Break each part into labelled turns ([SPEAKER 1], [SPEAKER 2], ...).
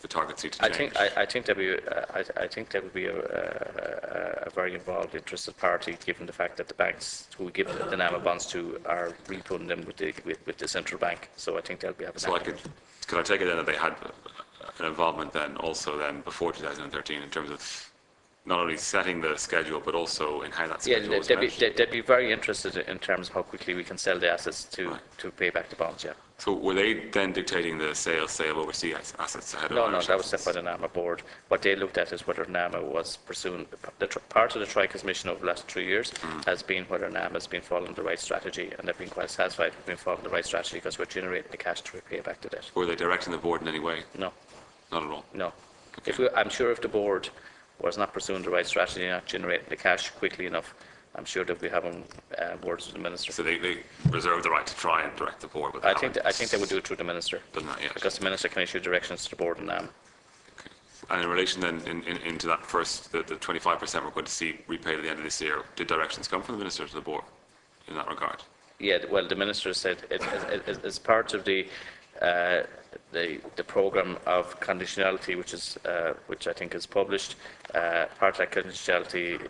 [SPEAKER 1] the targets need to change?
[SPEAKER 2] I think that would be a very involved, interested party, given the fact that the banks who we give the NAMA bonds to are reputting them with the central bank. So I think they'll be having.
[SPEAKER 1] So could I take it then that they had an involvement then also then before 2013 in terms of not only setting the schedule but also in how that schedule was met?
[SPEAKER 2] They'd be very interested in terms of how quickly we can sell the assets to pay back the bonds. Yeah.
[SPEAKER 1] So were they then dictating the sale of overseas assets ahead of
[SPEAKER 2] No,
[SPEAKER 1] Irish
[SPEAKER 2] that was
[SPEAKER 1] assets?
[SPEAKER 2] set by the NAMA board. What they looked at is whether NAMA was pursuing part of the Trica's mission over the last 3 years has been whether NAMA has been following the right strategy, and they've been quite satisfied we've been following the right strategy because we're generating the cash to repay back the debt.
[SPEAKER 1] Were they directing the board in any way?
[SPEAKER 2] No.
[SPEAKER 1] Not at all?
[SPEAKER 2] No.
[SPEAKER 1] Okay.
[SPEAKER 2] I'm sure if the board was not pursuing the right strategy, not generating the cash quickly enough, I'm sure they'll be having words with the minister.
[SPEAKER 1] So they reserve the right to try and direct the board? But
[SPEAKER 2] I think they would do it through the minister.
[SPEAKER 1] But not yet.
[SPEAKER 2] Because the minister can issue directions to the board and NAMA.
[SPEAKER 1] Okay. And in relation then into that first, the 25% we're going to see repaid at the end of this year, did directions come from the minister to the board in that regard?
[SPEAKER 2] Yeah, well, the minister said as part of the programme of conditionality, which I think is published, part of that conditionality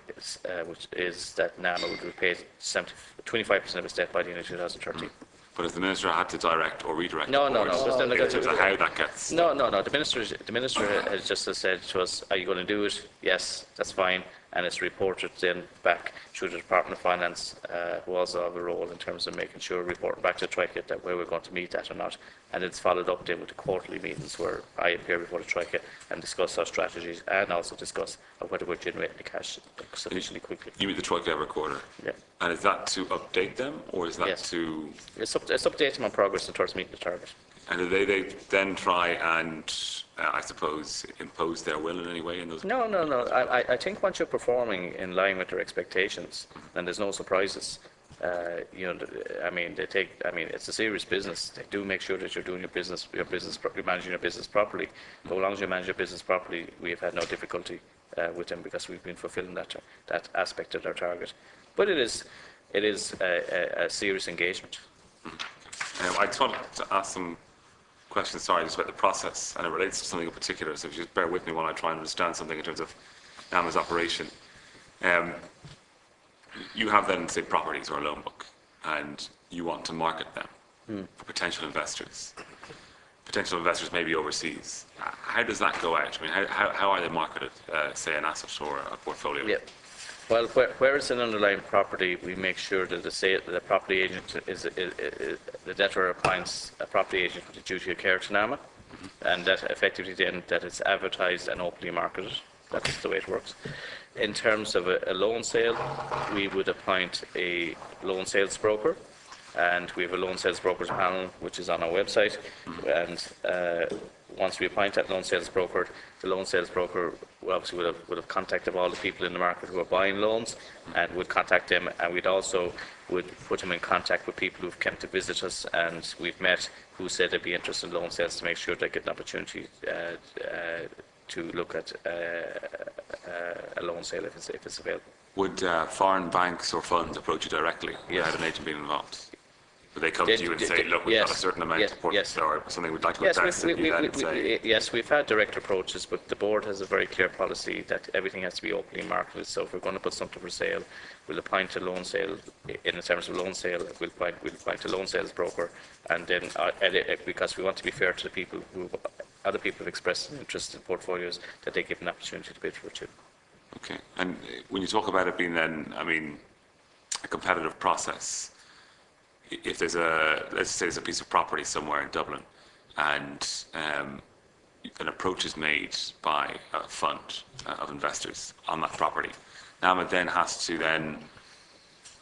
[SPEAKER 2] which is that NAMA would repay 25% of its debt by the end of 2013.
[SPEAKER 1] But has the minister had to direct or redirect?
[SPEAKER 2] No.
[SPEAKER 1] In terms of how that gets.
[SPEAKER 2] No. The minister has just said to us, "Are you going to do it?" Yes, that's fine. And it's reported then back through the Department of Finance, who also have a role in terms of making sure, reporting back to Trica that where we're going to meet that or not. And it's followed up then with the quarterly meetings where I appear before the Trica and discuss our strategies and also discuss whether we're generating the cash sufficiently quickly.
[SPEAKER 1] You meet the Troika every quarter?
[SPEAKER 2] Yeah.
[SPEAKER 1] And is that to update them, or is that
[SPEAKER 2] Yes.
[SPEAKER 1] to...
[SPEAKER 2] It's updating them on progress and towards meeting the target.
[SPEAKER 1] And do they then try and, I suppose, impose their will in any way in those...
[SPEAKER 2] No. I think once you're performing in line with their expectations, then there's no surprises. It's a serious business. They do make sure that you're doing you're managing your business properly. But as long as you manage your business properly, we have had no difficulty with them because we've been fulfilling that aspect of their target. But it is a serious engagement.
[SPEAKER 1] I just wanted to ask some questions, just about the process, and it relates to something in particular, so if you just bear with me while I try and understand something in terms of NAMA's operation. You have then, say, properties or a loan book, and you want to market them for potential investors. Potential investors may be overseas. How does that go out? I mean, how are they marketed, say, an asset or a portfolio?
[SPEAKER 2] Yeah. Well, where it's an underlying property, we make sure that the property agent the debtor appoints a property agent with the duty of care to NAMA, and that effectively then that it's advertised and openly marketed. That's the way it works. In terms of a loan sale, we would appoint a loan sales broker, and we have a loan sales brokers panel which is on our website. And once we appoint that loan sales broker, the loan sales broker obviously would have contacted all the people in the market who are buying loans, and would contact them, and we'd also would put them in contact with people who've come to visit us and we've met who said they'd be interested in loan sales to make sure they get an opportunity to look at a loan sale if it's available.
[SPEAKER 1] Would foreign banks or funds approach you directly without an agent being involved? Would they come to you and say, look, we've got a certain amount of portfolio or something we'd like to invest, and you then say...
[SPEAKER 2] Yes, we've had direct approaches, but the board has a very clear policy that everything has to be openly marketed. So if we're going to put something for sale, we'll appoint a loan sale. In terms of loan sale, we'll appoint a loan sales broker, and then because we want to be fair to the people other people have expressed an interest in portfolios, that they give an opportunity to bid for it too.
[SPEAKER 1] Okay, and when you talk about it being then, a competitive process, if there's let's say there's a piece of property somewhere in Dublin, and an approach is made by a fund of investors on that property, NAMA then has to then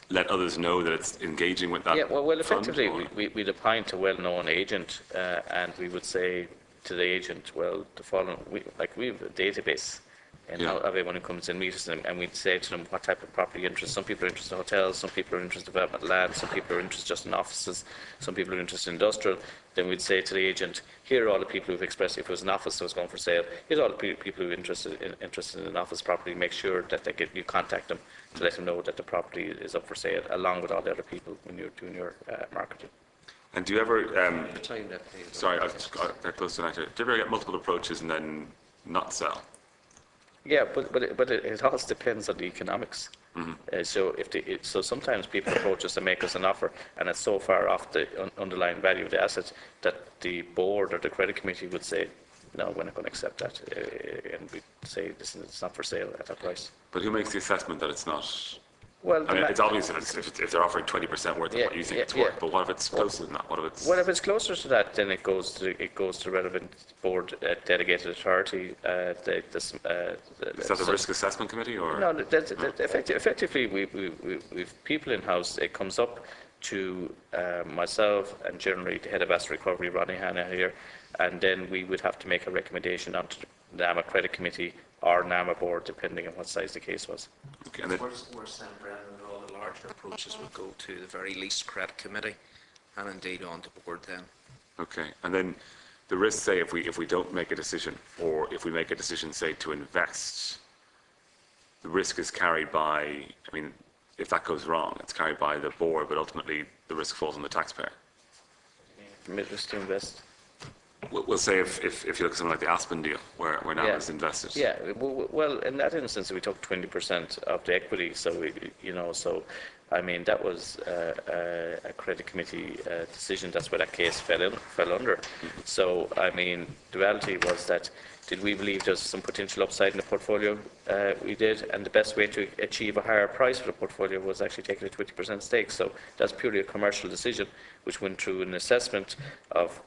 [SPEAKER 1] let others know that it's engaging with that
[SPEAKER 2] Yeah, well effectively,
[SPEAKER 1] we'd
[SPEAKER 2] appoint a well-known agent, and we would say to the agent, well, the following, we have a database, and how everyone who comes in meets us, and we'd say to them what type of property interest. Some people are interested in hotels, some people are interested in development land, some people are interested just in offices, some people are interested in industrial. Then we'd say to the agent, here are all the people who've expressed, if it was an office that was going for sale, here's all the people who are interested in an office property. Make sure that you contact them to let them know that the property is up for sale, along with all the other people when you're doing your marketing.
[SPEAKER 1] And do you ever,
[SPEAKER 3] The time that pays.
[SPEAKER 1] sorry, I've just got that close to that. Do you ever get multiple approaches and then not sell?
[SPEAKER 2] Yeah, but it also depends on the economics. So sometimes people approach us and make us an offer, and it's so far off the underlying value of the asset that the board or the credit committee would say, no, we're not going to accept that, and we say, listen, it's not for sale at that price.
[SPEAKER 1] But who makes the assessment that it's not?
[SPEAKER 2] Well,
[SPEAKER 1] I mean, it's obvious if they're offering 20% worth of what you think it's worth, but what if it's closer than that? What if it's...
[SPEAKER 2] Well, if it's closer to that, then it goes to relevant board delegated authority.
[SPEAKER 1] Is that the risk assessment committee, or?
[SPEAKER 2] No, effectively, we've people in house. It comes up to myself and generally the head of asset recovery, Ronnie Hanna here, and then we would have to make a recommendation onto the NAMA credit committee or NAMA board, depending on what size the case was.
[SPEAKER 1] Okay, and then,
[SPEAKER 3] Worse than Brendan, all the larger approaches would go to the very least credit committee, and indeed on the board then.
[SPEAKER 1] okay, and then the risk, say, if we don't make a decision, or if we make a decision, say, to invest, the risk is carried by, I mean, if that goes wrong, it's carried by the board, but ultimately the risk falls on the taxpayer.
[SPEAKER 2] Risk to invest.
[SPEAKER 1] We'll say if you look at something like the Aspen deal, where NAMA is invested.
[SPEAKER 2] Yeah, well, in that instance, we took 20% of the equity, so I mean, that was a credit committee decision. That's where that case fell under. So, I mean, the reality was that, did we believe there's some potential upside in the portfolio? We did, and the best way to achieve a higher price for the portfolio was actually taking a 20% stake. So that's purely a commercial decision, which went through an assessment of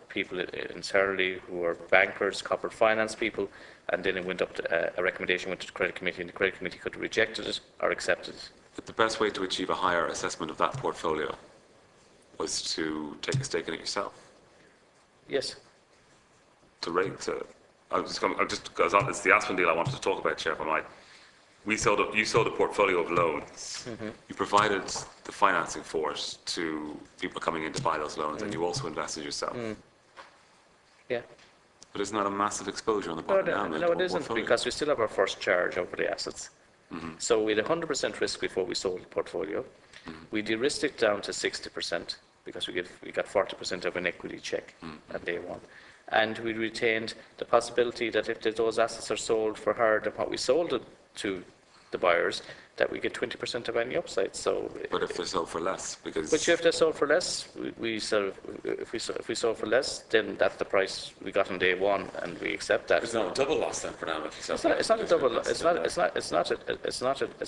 [SPEAKER 2] people internally who are bankers, corporate finance people, and then it went up to a recommendation went to the credit committee, and the credit committee could have rejected it or accepted it.
[SPEAKER 1] But the best way to achieve a higher assessment of that portfolio was to take a stake in it yourself.
[SPEAKER 2] Yes.
[SPEAKER 1] I'm just because it's the Aspen deal I wanted to talk about, Chair, if I might. You sold a portfolio of loans.
[SPEAKER 2] Mm-hmm.
[SPEAKER 1] You provided the financing for it to people coming in to buy those loans, and you also invested yourself.
[SPEAKER 2] Yeah.
[SPEAKER 1] But isn't that a massive exposure on the bottom line?
[SPEAKER 2] No, it isn't, because we still have our first charge over the assets. So we had 100% risk before we sold the portfolio. We de-risked it down to 60% because we got 40% of an equity check at day one. And we retained the possibility that if those assets are sold for higher than what we sold it to the buyers, that we get 20% of any upside. So,
[SPEAKER 1] but if they're sold for less, because
[SPEAKER 2] if they're sold for less, if we sold for less, then that's the price we got on day one, and we accept that.
[SPEAKER 1] It's not a double loss then for now.
[SPEAKER 2] It's not a double. It's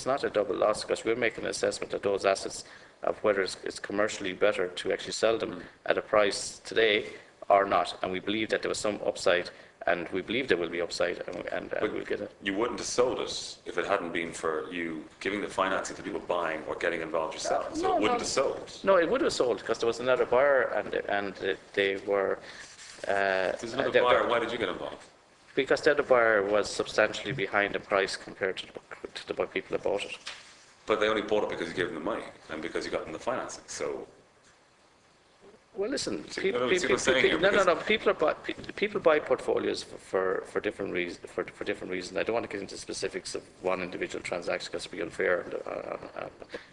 [SPEAKER 2] not a double loss, because we're making an assessment of those assets of whether it's commercially better to actually sell them at a price today or not, and we believe that there was some upside. And we believe there will be upside, and we'll get it.
[SPEAKER 1] You wouldn't have sold it if it hadn't been for you giving the financing to people buying or getting involved yourself. So it wouldn't have sold.
[SPEAKER 2] No, it would have sold, because there was another buyer, and they were.
[SPEAKER 1] There's another buyer. Why did you get involved?
[SPEAKER 2] Because the other buyer was substantially behind the price compared to the people that bought it.
[SPEAKER 1] But they only bought it because you gave them the money and because you got them the financing. So.
[SPEAKER 2] Well, listen.
[SPEAKER 1] People
[SPEAKER 2] buy portfolios for different reasons. For different reasons. I don't want to get into specifics of one individual transaction because it'd be unfair.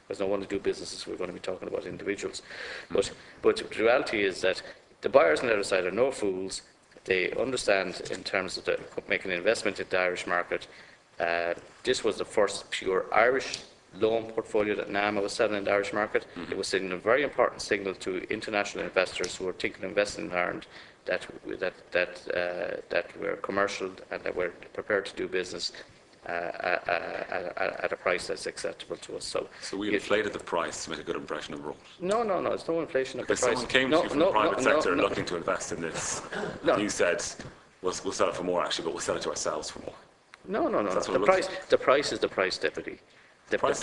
[SPEAKER 2] There's no one to do businesses. We're going to be talking about individuals. But the reality is that the buyers on the other side are no fools. They understand in terms of making an investment in the Irish market. This was the first pure Irish loan portfolio that NAMA was selling in the Irish market. It was sending a very important signal to international investors who were thinking of investing in Ireland that we're commercial and that we're prepared to do business at a price that's acceptable to us.
[SPEAKER 1] So we inflated the price to make a good impression abroad.
[SPEAKER 2] No, it's no inflation of the price.
[SPEAKER 1] Because someone came to you from the private sector looking to invest in this, and you said, we'll sell it for more actually, but we'll sell it to ourselves for more.
[SPEAKER 2] No. The price is the price, deputy. The price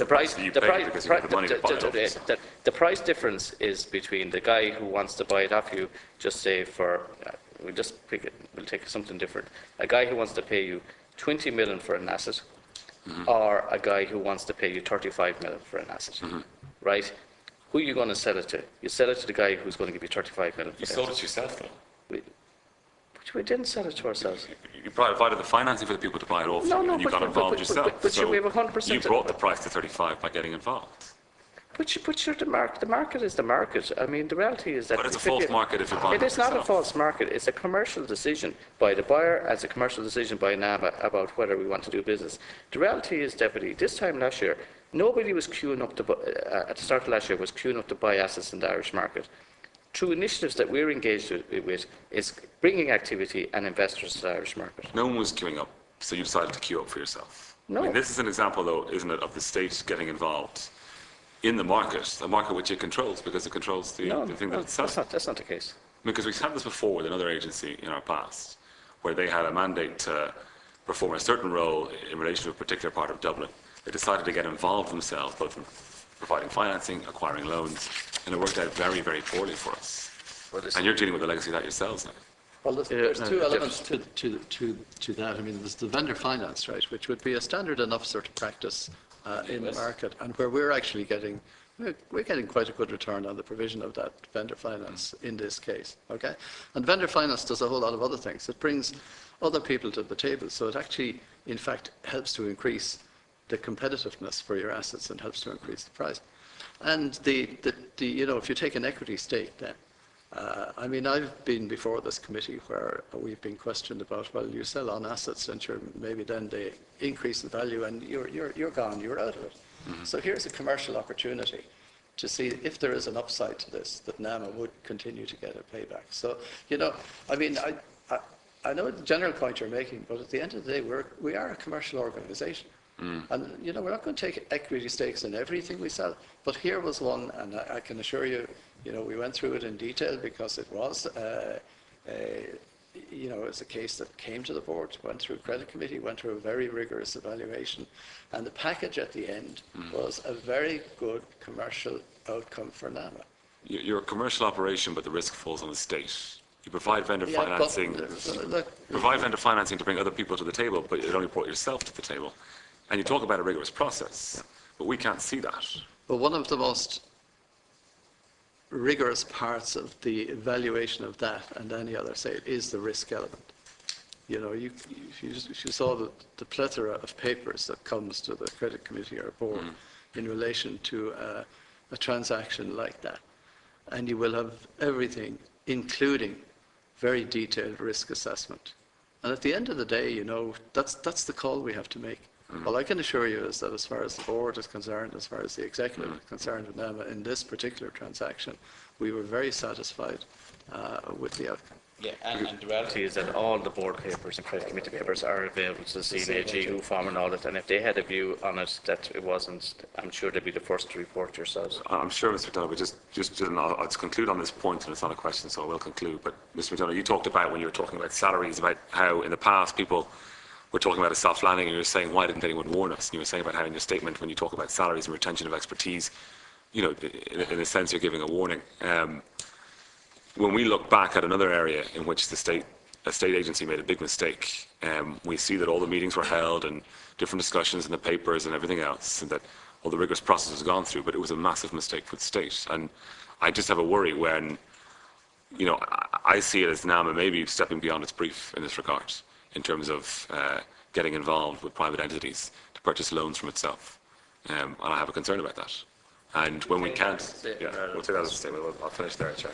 [SPEAKER 2] difference is between the guy who wants to buy it off you, just say for, we'll take something different. A guy who wants to pay you 20 million for an asset, or a guy who wants to pay you 35 million for an asset, right? Who are you going to sell it to? You sell it to the guy who's going to give you 35 million.
[SPEAKER 1] You sold it yourself, though.
[SPEAKER 2] We didn't sell it to ourselves.
[SPEAKER 1] You provided the financing for the people to buy it off you, and you got involved yourself.
[SPEAKER 2] But we have 100%.
[SPEAKER 1] You brought the price to 35 by getting involved.
[SPEAKER 2] But you're the market is the market. I mean, the reality is that...
[SPEAKER 1] But it's a false market if you're buying
[SPEAKER 2] it is not a
[SPEAKER 1] yourself.
[SPEAKER 2] false market. It's a commercial decision by the buyer, as a commercial decision by NAMA about whether we want to do business. The reality is, Deputy, this time last year, nobody was queuing up to at the start of last year was queuing up to buy assets in the Irish market. Through initiatives that we're engaged with is bringing activity and investors to the Irish market.
[SPEAKER 1] No one was queuing up, so you decided to queue up for yourself.
[SPEAKER 2] No.
[SPEAKER 1] I mean, this is an example, though, isn't it, of the state getting involved in the market which it controls, because it controls the thing that it's selling.
[SPEAKER 2] That's not the case.
[SPEAKER 1] Because we've had this before with another agency in our past, where they had a mandate to perform a certain role in relation to a particular part of Dublin. They decided to get involved themselves, both in providing financing, acquiring loans, and it worked out very, very poorly for us. And you're dealing with the legacy of that yourselves now.
[SPEAKER 4] Well, there's two elements to that. I mean, there's the vendor finance, right, which would be a standard enough sort of practice in the market, and where we're actually getting quite a good return on the provision of that vendor finance in this case. Okay, and vendor finance does a whole lot of other things. It brings other people to the table, so it actually, in fact, helps to increase the competitiveness for your assets and helps to increase the price. And you know, if you take an equity stake, then I mean, I've been before this committee where we've been questioned about, well, you sell on assets and maybe then they increase in value and you're gone, you're out of it. Mm-hmm. So here's a commercial opportunity to see if there is an upside to this, that NAMA would continue to get a payback. So, you know, I mean, I know the general point you're making, but at the end of the day, we are a commercial organisation. Mm. And, you know, we're not going to take equity stakes in everything we sell. But here was one, and I can assure you, you know, we went through it in detail because it was, you know, it's a case that came to the board, went through credit committee, went through a very rigorous evaluation. And the package at the end was a very good commercial outcome for NAMA.
[SPEAKER 1] You're a commercial operation, but the risk falls on the state. You provide vendor financing. Provide vendor financing to bring other people to the table, but it only brought yourself to the table. And you talk about a rigorous process, but we can't see that.
[SPEAKER 4] But one of the most rigorous parts of the evaluation of that and any other sale is the risk element. You know, you saw the plethora of papers that comes to the credit committee or board in relation to a transaction like that. And you will have everything, including very detailed risk assessment. And at the end of the day, you know, that's the call we have to make. All I can assure you is that as far as the board is concerned, as far as the executive is concerned with NAMA in this particular transaction, we were very satisfied with the outcome.
[SPEAKER 2] Yeah, and the reality is that all the board papers and credit committee papers are available to the CNAG who form an audit, and if they had a view on it that it wasn't, I'm sure they'd be the first to report yourselves.
[SPEAKER 1] I'm sure, Mr. McDonough, but I'll just conclude on this point, and it's not a question, so I will conclude. But Mr. McDonough, you talked about, when you were talking about salaries, about how in the past people were talking about a soft landing, and you were saying, why didn't anyone warn us? And you were saying about how in your statement, when you talk about salaries and retention of expertise, you know, in a sense, you're giving a warning. When we look back at another area in which a state agency made a big mistake, we see that all the meetings were held and different discussions in the papers and everything else, and that all the rigorous process was gone through, but it was a massive mistake for the state. And I just have a worry when, you know, I see it as NAMA maybe stepping beyond its brief in this regard, in terms of getting involved with private entities to purchase loans from itself. And I have a concern about that. And when we can't, yeah, we'll take that as a statement. I'll finish there, Chair.